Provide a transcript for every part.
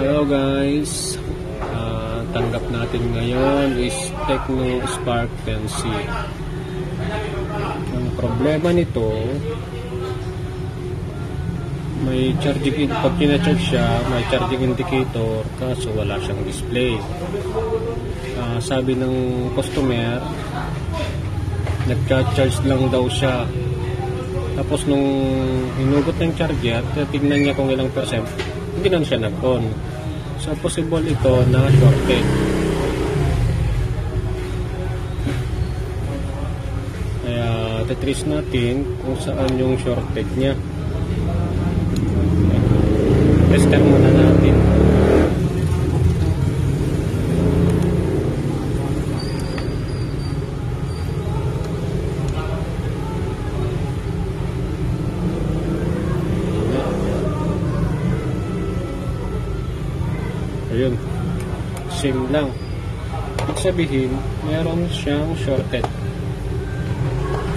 Hello guys, tanggap natin ngayon is Tecno Spark 10C. Ang problema nito, may charging, pag kina-charge siya, may charging indicator kaso wala siyang display. Sabi ng customer, nagka-charge lang daw siya. Tapos nung hinugot ng charger, tignan niya kung ilang percent, hindi na siya nag-on. So possible ito na shorted. Kaya titrace natin kung saan yung shorted niya. Tester muna natin. Ayun, same lang. Ibig sabihin, meron siyang shorted.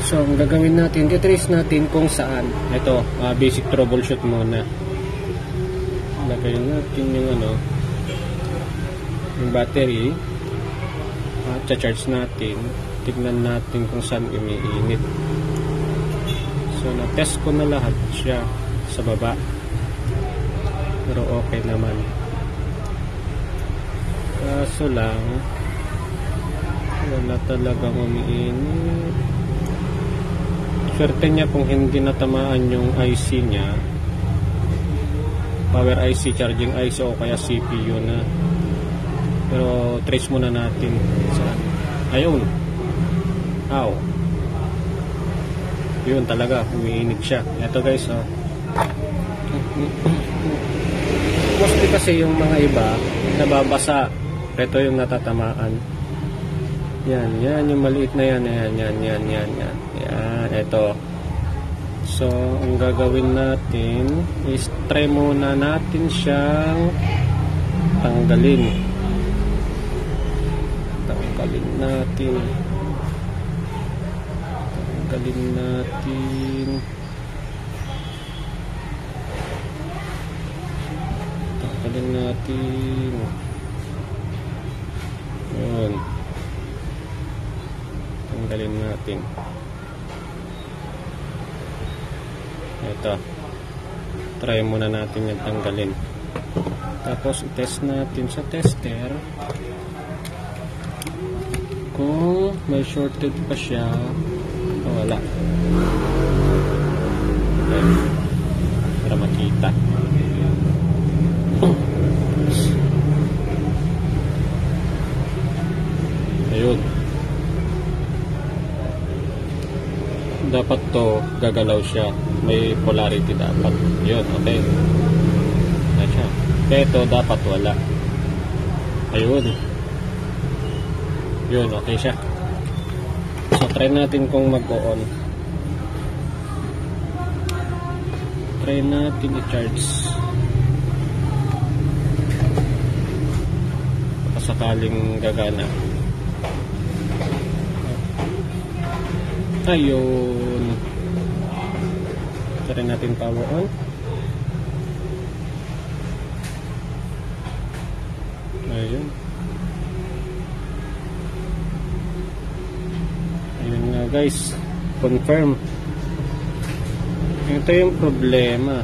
So, ang gagawin natin, titrace natin kung saan. Ito, basic troubleshoot muna. Lagay natin yung battery. Charge natin. Tignan natin kung saan umiinit. So, na-test ko na lahat siya sa baba. Pero okay naman. Kaso lang, wala talagang umiinit. Swerte niya kung hindi natamaan yung IC niya, power IC, charging IC o kaya CPU na. Pero trace muna natin saan. Ayun. Ow. Yun talaga, umiinit siya. Ito guys, mostly kasi yung mga iba nababasa. Ito yung natatamaan. Yan yung maliit na yan. Yan, ito. So, ang gagawin natin is try muna natin siyang tanggalin. Tanggalin natin. Yun. Tanggalin natin. Ito. Try muna natin yung tanggalin. Tapos i-test natin sa tester kung may shorted pa siya o wala. Okay. Para makita. Ayun. Dapat to gagalaw siya. May polarity dapat. Yun, okay. Na siya. Ito dapat wala. Ayun. Yun, okay siya. So, try natin kung mag-on. Try natin i-charge. Sakaling gagana. Ayun. Try natin power on. Ayun. Ayun nga guys. Confirm. Ito yung problema.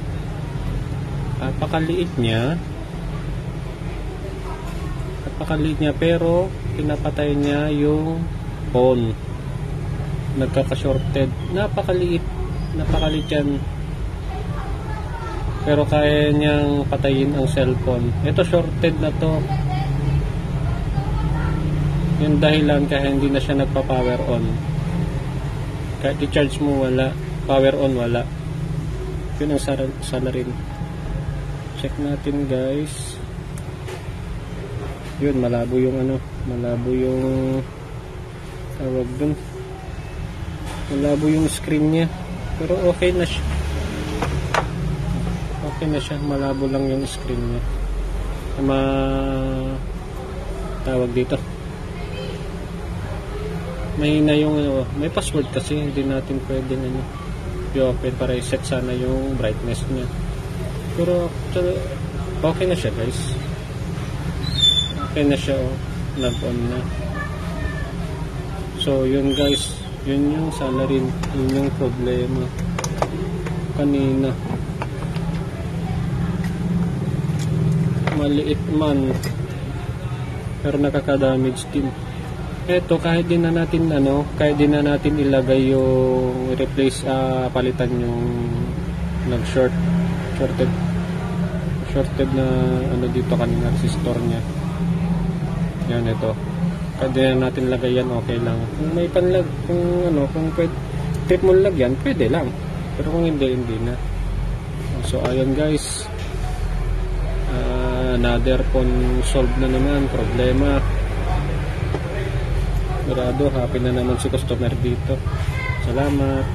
Napakaliit niya. Pero pinapatay niya yung phone. Nagkaka-shorted. Napakaliit yan. Pero kaya niyang patayin ang cellphone. Ito shorted na to. Yung dahilan kaya hindi na siya nagpa-power on. Kahit i-charge mo wala. Power on wala. Yun ang salarin. Check natin guys. Yun, malabo yung tawag dun. Malabo yung screen niya. Pero okay na siya. Malabo lang yung screen niya. Tawag dito. Mahina yung may password kasi hindi natin pwedeng i-open para i-set sana yung brightness niya. Pero okay na siya guys. Okay na siya, oh. Nag-on na. So yun guys, yun yung salarin, yun yung problema kanina. Maliit man pero nakaka-damage din. Eto, kahit din na natin ilagay yung replace, palitan yung shorted na dito kanina resistor niya. Yan, ito. Pwede na natin lagay yan, okay lang. Kung may panlag, kung pwede, trip mo lagyan, pwede lang. Pero kung hindi na. So, ayun guys. Another phone solved na naman, problema. Sigurado, happy na naman si customer dito. Salamat.